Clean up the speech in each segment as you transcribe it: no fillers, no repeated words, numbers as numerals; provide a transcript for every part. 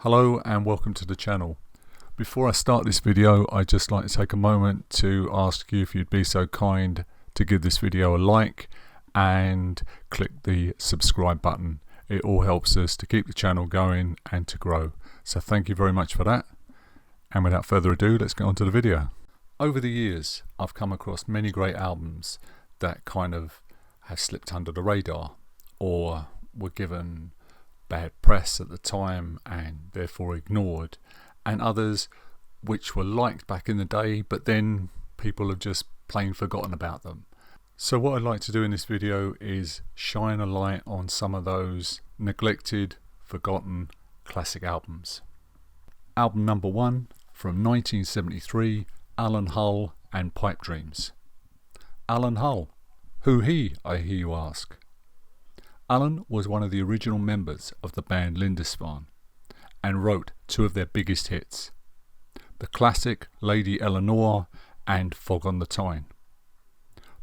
Hello and welcome to the channel. Before I start this video, I'd just like to take a moment to ask you if you'd be so kind to give this video a like and click the subscribe button. It all helps us to keep the channel going and to grow. So thank you very much for that. And without further ado, let's get on to the video. Over the years, I've come across many great albums that kind of have slipped under the radar or were given bad press at the time and therefore ignored, and others which were liked back in the day but then people have just plain forgotten about them. So what I'd like to do in this video is shine a light on some of those neglected, forgotten classic albums. Album number 1 from 1973, Alan Hull and Pipedreams. Alan Hull, who he, I hear you ask? Alan was one of the original members of the band Lindisfarne and wrote two of their biggest hits, the classic Lady Eleanor and Fog on the Tyne.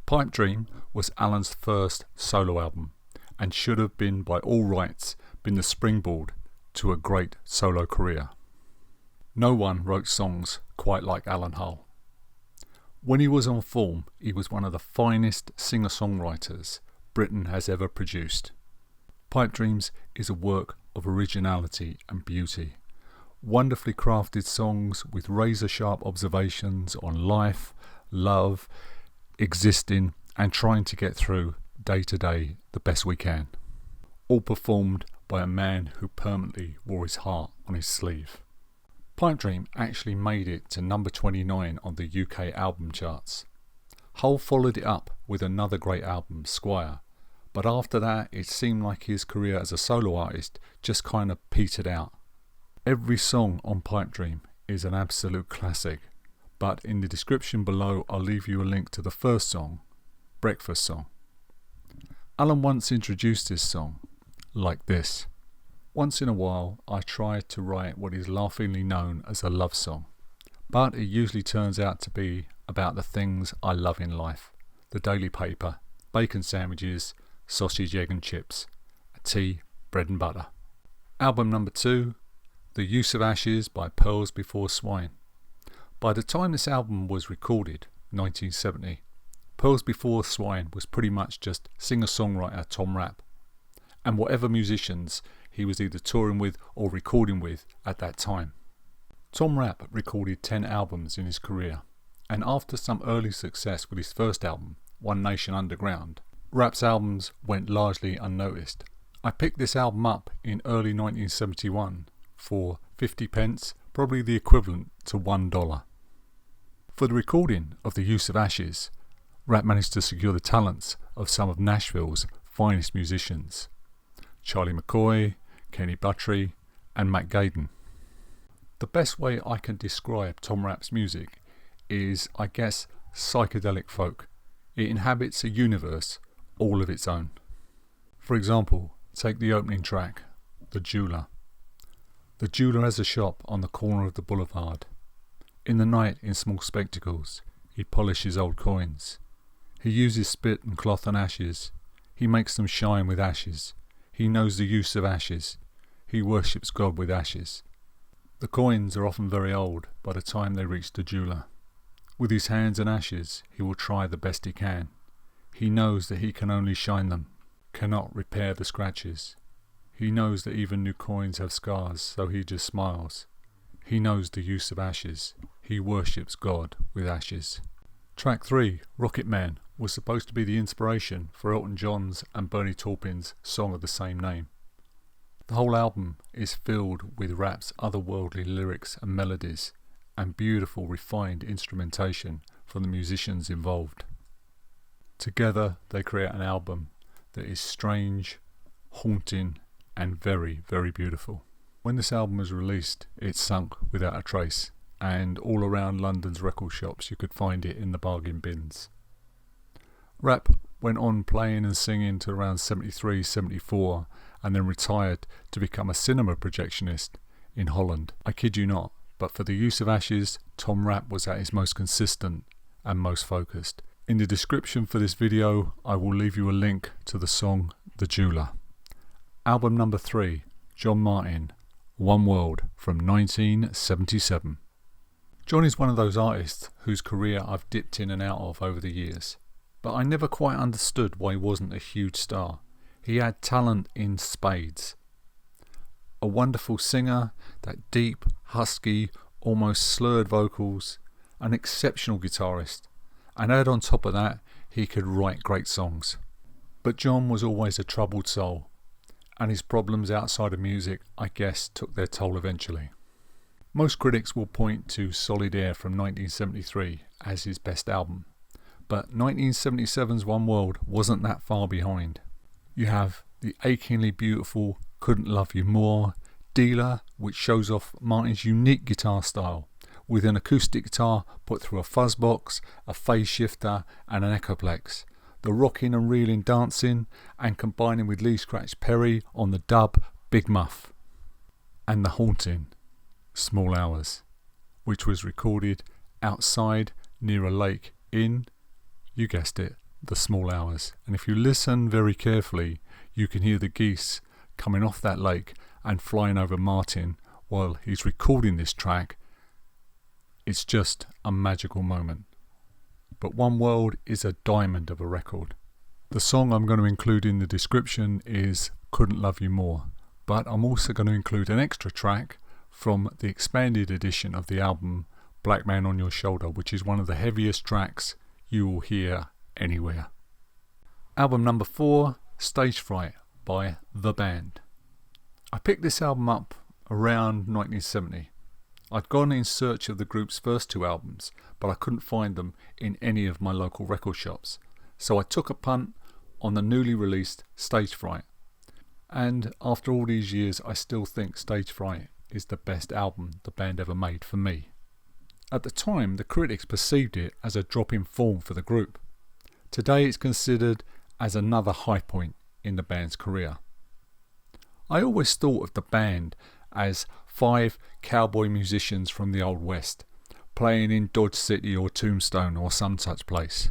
Pipedream was Alan's first solo album and should have been by all rights been the springboard to a great solo career. No one wrote songs quite like Alan Hull. When he was on form, he was one of the finest singer-songwriters Britain has ever produced. Pipedreams is a work of originality and beauty. Wonderfully crafted songs with razor-sharp observations on life, love, existing and trying to get through day to day the best we can. All performed by a man who permanently wore his heart on his sleeve. Pipedream actually made it to number 29 on the UK album charts. Hull followed it up with another great album, Squire, but after that it seemed like his career as a solo artist just kind of petered out. Every song on Pipedream is an absolute classic, but in the description below I'll leave you a link to the first song, Breakfast Song. Alan once introduced this song like this: once in a while I try to write what is laughingly known as a love song, but it usually turns out to be about the things I love in life: the daily paper, bacon sandwiches, sausage, egg and chips, tea, bread and butter. Album number 2, The Use of Ashes by Pearls Before Swine. By the time this album was recorded, 1970, Pearls Before Swine was pretty much just singer-songwriter Tom Rapp, and whatever musicians he was either touring with or recording with at that time. Tom Rapp recorded 10 albums in his career, and after some early success with his first album, One Nation Underground, Rapp's albums went largely unnoticed. I picked this album up in early 1971 for 50 pence, probably the equivalent to $1. For the recording of The Use of Ashes, Rapp managed to secure the talents of some of Nashville's finest musicians: Charlie McCoy, Kenny Buttrey and Matt Gaden. The best way I can describe Tom Rapp's music is, I guess, psychedelic folk. It inhabits a universe all of its own. For example, take the opening track, The Jeweler. The jeweler has a shop on the corner of the boulevard. In the night, in small spectacles, he polishes old coins. He uses spit and cloth and ashes. He makes them shine with ashes. He knows the use of ashes. He worships God with ashes. The coins are often very old by the time they reach the jeweler. With his hands in ashes, he will try the best he can. He knows that he can only shine them, cannot repair the scratches. He knows that even new coins have scars, so he just smiles. He knows the use of ashes. He worships God with ashes. Track 3, Rocket Man, was supposed to be the inspiration for Elton John's and Bernie Taupin's song of the same name. The whole album is filled with Rapp's otherworldly lyrics and melodies, and beautiful refined instrumentation from the musicians involved. Together they create an album that is strange, haunting and very, very beautiful. When this album was released, it sunk without a trace, and all around London's record shops you could find it in the bargain bins. Rapp went on playing and singing to around 73, 74 and then retired to become a cinema projectionist in Holland. I kid you not, but for The Use of Ashes, Tom Rapp was at his most consistent and most focused. In the description for this video I will leave you a link to the song The Jeweler. Album number 3, John Martyn, One World from 1977. John is one of those artists whose career I've dipped in and out of over the years, but I never quite understood why he wasn't a huge star. He had talent in spades. A wonderful singer, that deep, husky, almost slurred vocals, an exceptional guitarist, and add on top of that, he could write great songs. But John was always a troubled soul, and his problems outside of music, I guess, took their toll eventually. Most critics will point to Solid Air from 1973 as his best album, but 1977's One World wasn't that far behind. You have the achingly beautiful Couldn't Love You More, Dealer, which shows off Martyn's unique guitar style, with an acoustic guitar put through a fuzz box, a phase shifter and an echoplex, the rocking and reeling dancing, and combining with Lee Scratch Perry on the dub Big Muff, and the haunting Small Hours, which was recorded outside near a lake in, you guessed it, the Small Hours. And if you listen very carefully, you can hear the geese coming off that lake and flying over Martyn while he's recording this track. It's just a magical moment. But One World is a diamond of a record. The song I'm going to include in the description is Couldn't Love You More, but I'm also going to include an extra track from the expanded edition of the album Black Man on Your Shoulder, which is one of the heaviest tracks you will hear anywhere. Album number 4, Stage Fright by The Band. I picked this album up around 1970. I'd gone in search of the group's first 2 albums, but I couldn't find them in any of my local record shops. So I took a punt on the newly released Stage Fright. And after all these years, I still think Stage Fright is the best album the band ever made for me. At the time, the critics perceived it as a drop in form for the group. Today it's considered as another high point in the band's career. I always thought of the band as 5 cowboy musicians from the Old West, playing in Dodge City or Tombstone or some such place.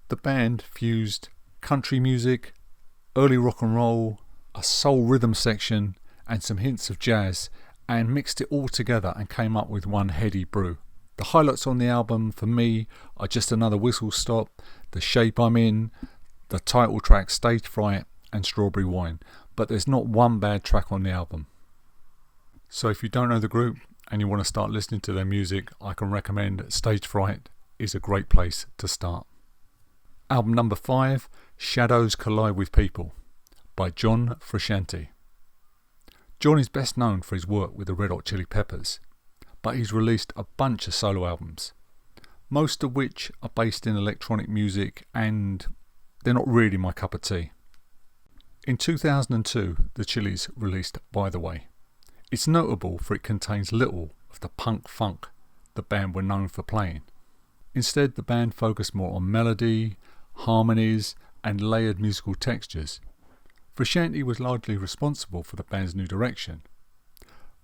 The band fused country music, early rock and roll, a soul rhythm section and some hints of jazz, and mixed it all together and came up with one heady brew. The highlights on the album for me are Just Another Whistle Stop, The Shape I'm In, the title track Stage Fright and Strawberry Wine, but there's not one bad track on the album. So if you don't know the group and you want to start listening to their music, I can recommend Stage Fright is a great place to start. Album number 5, Shadows Collide with People by John Frusciante. John is best known for his work with the Red Hot Chili Peppers, but he's released a bunch of solo albums, most of which are based in electronic music, and they're not really my cup of tea. In 2002, the Chili's released By the Way. It's notable for it contains little of the punk funk the band were known for playing. Instead, the band focused more on melody, harmonies and layered musical textures. Frusciante was largely responsible for the band's new direction,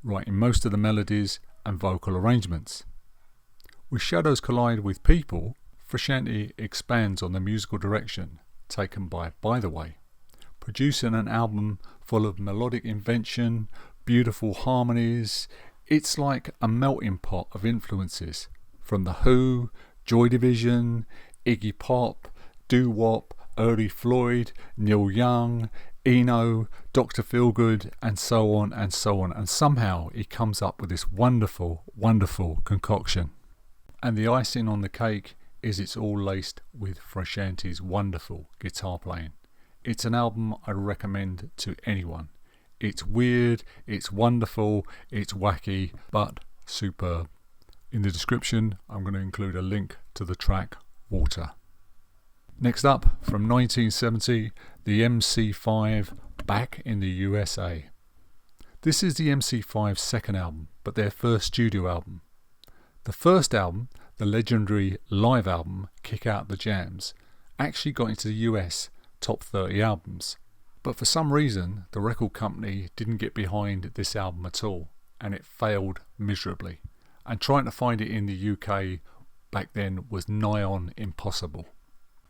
writing most of the melodies and vocal arrangements. With Shadows Collide with People, Frusciante expands on the musical direction taken by the Way, producing an album full of melodic invention, beautiful harmonies. It's like a melting pot of influences from The Who, Joy Division, Iggy Pop, doo-wop, early Floyd, Neil Young, Eno, Dr. Feelgood, and so on and so on. And somehow he comes up with this wonderful, wonderful concoction. And the icing on the cake is it's all laced with Frusciante's wonderful guitar playing. It's an album I recommend to anyone. It's weird, it's wonderful, it's wacky, but superb. In the description, I'm going to include a link to the track Water. Next up, from 1970, the MC5 Back in the USA. This is the MC5's second album, but their first studio album. The first album, the legendary live album Kick Out the Jams, actually got into the US top 30 albums. But for some reason, the record company didn't get behind this album at all, and it failed miserably. And trying to find it in the UK back then was nigh on impossible.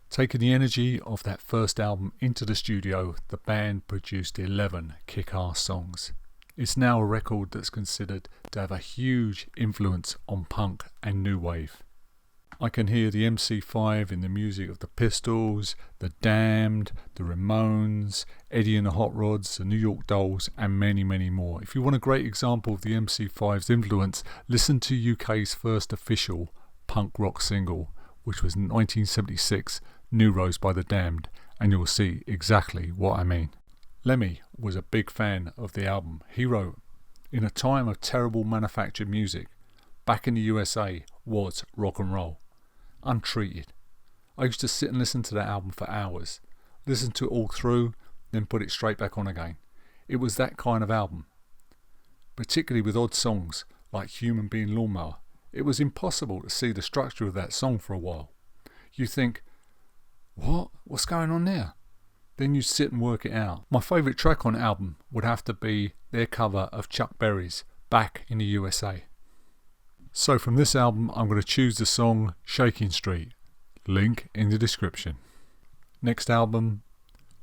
Taking the energy of that first album into the studio, the band produced 11 kick-ass songs. It's now a record that's considered to have a huge influence on punk and new wave. I can hear the MC5 in the music of the Pistols, the Damned, the Ramones, Eddie and the Hot Rods, the New York Dolls, and many, many more. If you want a great example of the MC5's influence, listen to UK's first official punk rock single, which was 1976, New Rose by the Damned, and you'll see exactly what I mean. Lemmy was a big fan of the album. He wrote, "In a time of terrible manufactured music, back in the USA was rock and roll. Untreated. I used to sit and listen to that album for hours, listen to it all through, then put it straight back on again. It was that kind of album. Particularly with odd songs like Human Being Lawnmower. It was impossible to see the structure of that song for a while. You think, what's going on there? Then you sit and work it out. My favourite track on the album would have to be their cover of Chuck Berry's Back in the USA. So from this album, I'm going to choose the song Shaking Street. Link in the description. Next album,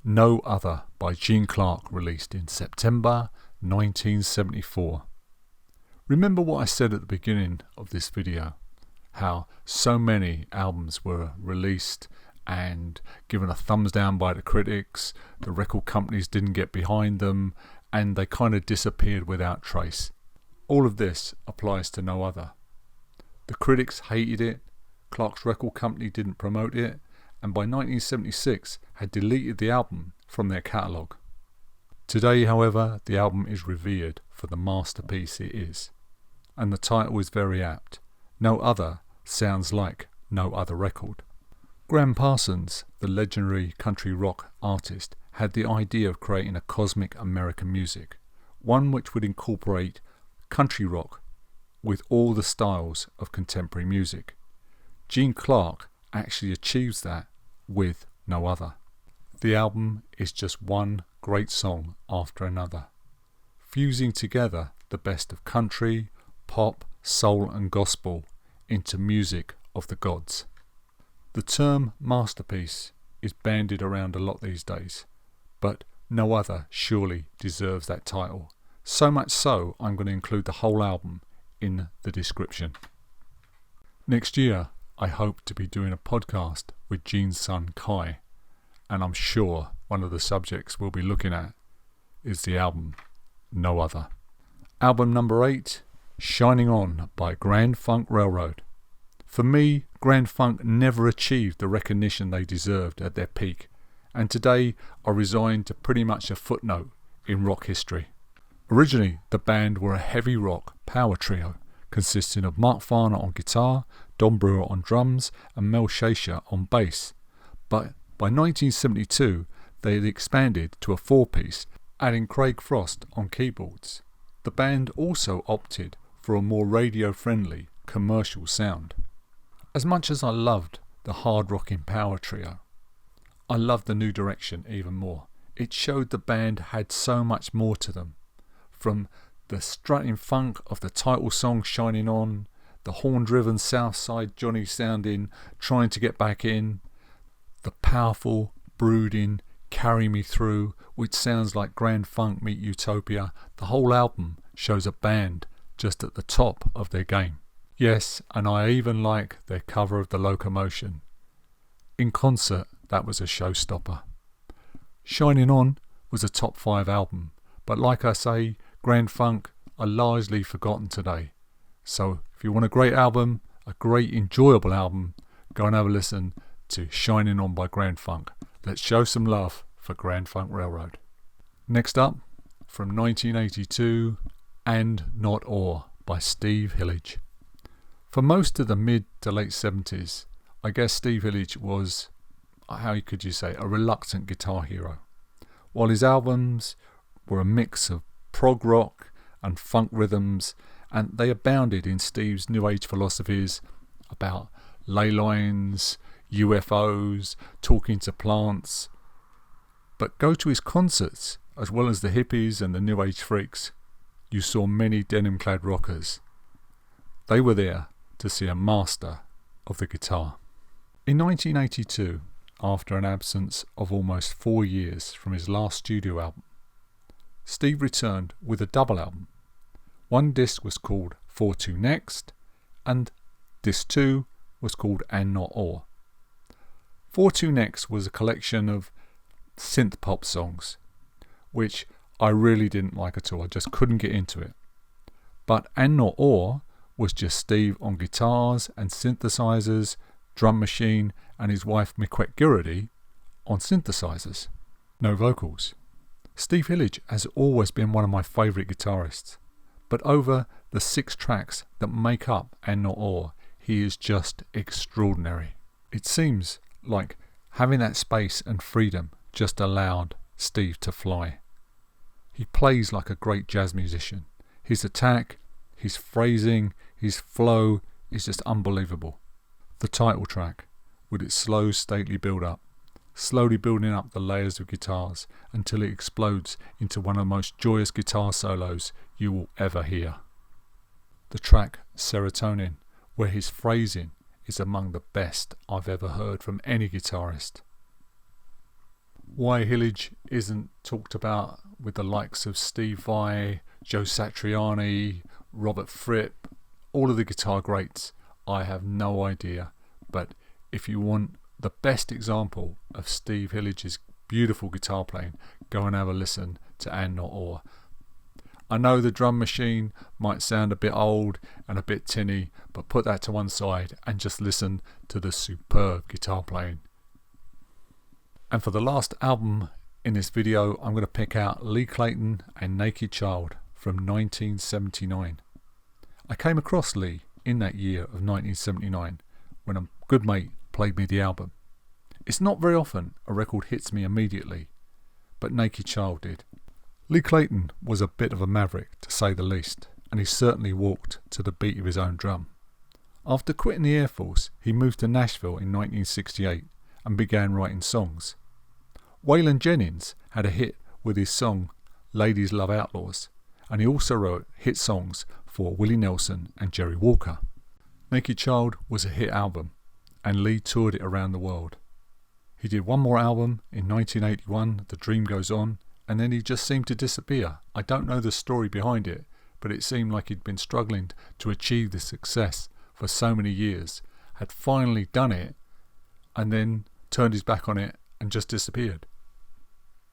No Other by Gene Clark, released in September 1974. Remember what I said at the beginning of this video, how so many albums were released and given a thumbs down by the critics, the record companies didn't get behind them, and they kind of disappeared without trace. All of this applies to No Other. The critics hated it, Clark's record company didn't promote it, and by 1976 had deleted the album from their catalogue. Today, however, the album is revered for the masterpiece it is, and the title is very apt. No Other sounds like no other record. Graham Parsons, the legendary country rock artist, had the idea of creating a cosmic American music, one which would incorporate country rock with all the styles of contemporary music. Gene Clark actually achieves that with No Other. The album is just one great song after another, fusing together the best of country, pop, soul and gospel into music of the gods. The term masterpiece is bandied around a lot these days, but No Other surely deserves that title. So much so, I'm going to include the whole album in the description. Next year, I hope to be doing a podcast with Gene's son Kai, and I'm sure one of the subjects we'll be looking at is the album No Other. Album number 8, Shining On by Grand Funk Railroad. For me, Grand Funk never achieved the recognition they deserved at their peak, and today are resigned to pretty much a footnote in rock history. Originally, the band were a heavy rock power trio consisting of Mark Farner on guitar, Don Brewer on drums and Mel Shasher on bass, but by 1972 they had expanded to a 4-piece, adding Craig Frost on keyboards. The band also opted for a more radio-friendly commercial sound. As much as I loved the hard-rocking power trio, I loved the new direction even more. It showed the band had so much more to them. From the strutting funk of the title song Shining On, the horn-driven Southside Johnny sounding Trying to Get Back In, the powerful, brooding Carry Me Through, which sounds like Grand Funk meet Utopia, the whole album shows a band just at the top of their game. Yes, and I even like their cover of The Locomotion. In concert, that was a showstopper. Shining On was a top 5 album, but like I say, Grand Funk are largely forgotten today. So if you want a great album, a great enjoyable album, go and have a listen to Shining On by Grand Funk. Let's show some love for Grand Funk Railroad. Next up, from 1982, And Not Or by Steve Hillage. For most of the mid to late 70s, I guess Steve Hillage was, how could you say, a reluctant guitar hero. While his albums were a mix of prog rock and funk rhythms, and they abounded in Steve's New Age philosophies about ley lines, UFOs, talking to plants. But go to his concerts, as well as the hippies and the New Age freaks, you saw many denim-clad rockers. They were there to see a master of the guitar. In 1982, after an absence of almost 4 years from his last studio album, Steve returned with a double album. One disc was called 4-2 Next, and disc 2 was called And Not Or. 4-2 Next was a collection of synth pop songs, which I really didn't like at all. I just couldn't get into it. But And Not Or was just Steve on guitars and synthesizers, drum machine, and his wife Miquette Geraghty on synthesizers. No vocals. Steve Hillage has always been one of my favourite guitarists, but over the 6 tracks that make up And Not Or, he is just extraordinary. It seems like having that space and freedom just allowed Steve to fly. He plays like a great jazz musician. His attack, his phrasing, his flow is just unbelievable. The title track, with its slow, stately build-up, slowly building up the layers of guitars until it explodes into one of the most joyous guitar solos you will ever hear. The track Serotonin, where his phrasing is among the best I've ever heard from any guitarist. Why Hillage isn't talked about with the likes of Steve Vai, Joe Satriani, Robert Fripp, all of the guitar greats, I have no idea. But if you want the best example of Steve Hillage's beautiful guitar playing, go and have a listen to And Not Or. I know the drum machine might sound a bit old and a bit tinny, but put that to one side and just listen to the superb guitar playing. And for the last album in this video, I'm going to pick out Lee Clayton and Naked Child from 1979. I came across Lee in that year of 1979 when a good mate played me the album. It's not very often a record hits me immediately, but Naked Child did. Lee Clayton was a bit of a maverick, to say the least, and he certainly walked to the beat of his own drum. After quitting the Air Force, he moved to Nashville in 1968 and began writing songs. Waylon Jennings had a hit with his song Ladies Love Outlaws, and he also wrote hit songs for Willie Nelson and Jerry Walker. Naked Child was a hit album, and Lee toured it around the world. He did one more album in 1981, The Dream Goes On, and then he just seemed to disappear. I don't know the story behind it, but it seemed like he'd been struggling to achieve this success for so many years, had finally done it, and then turned his back on it and just disappeared.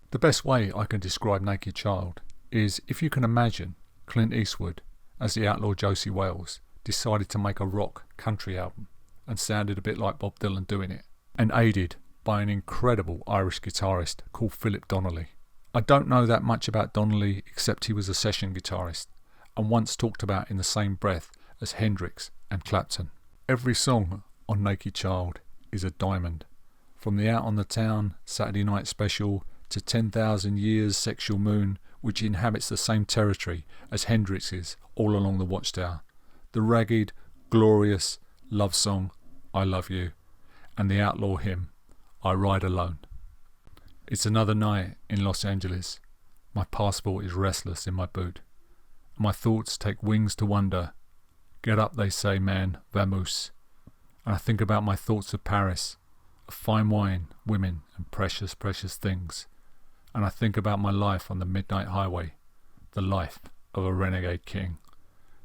The best way I can describe Naked Child is if you can imagine Clint Eastwood as the outlaw Josie Wales decided to make a rock country album and sounded a bit like Bob Dylan doing it, and aided by an incredible Irish guitarist called Philip Donnelly. I don't know that much about Donnelly except he was a session guitarist and once talked about in the same breath as Hendrix and Clapton. Every song on Naked Child is a diamond. From the Out on the Town Saturday Night Special to 10,000 Years Sexual Moon, which inhabits the same territory as Hendrix's All Along the Watchtower, the ragged, glorious love song I Love You, and the outlaw hymn I Ride Alone. It's another night in Los Angeles. My passport is restless in my boot. My thoughts take wings to wander. Get up, they say, man, vamoose. And I think about my thoughts of Paris, of fine wine, women, and precious, precious things. And I think about my life on the midnight highway, the life of a renegade king.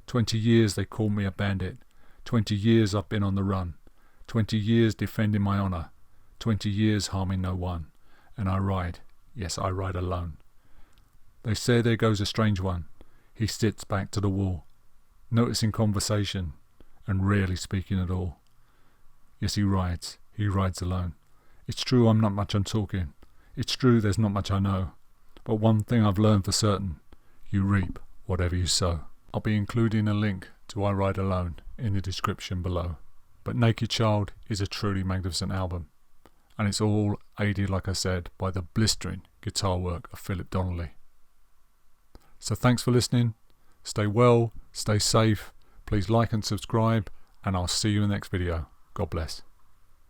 20 years they called me a bandit. 20 years I've been on the run. 20 years defending my honour. 20 years harming no one. And I ride, yes, I ride alone. They say there goes a strange one. He sits back to the wall, noticing conversation and rarely speaking at all. Yes, he rides alone. It's true I'm not much on talking. It's true there's not much I know. But one thing I've learned for certain, you reap whatever you sow. I'll be including a link to I Ride Alone in the description below. But Naked Child is a truly magnificent album. And it's all aided, like I said, by the blistering guitar work of Philip Donnelly. So thanks for listening. Stay well, stay safe. Please like and subscribe, and I'll see you in the next video. God bless.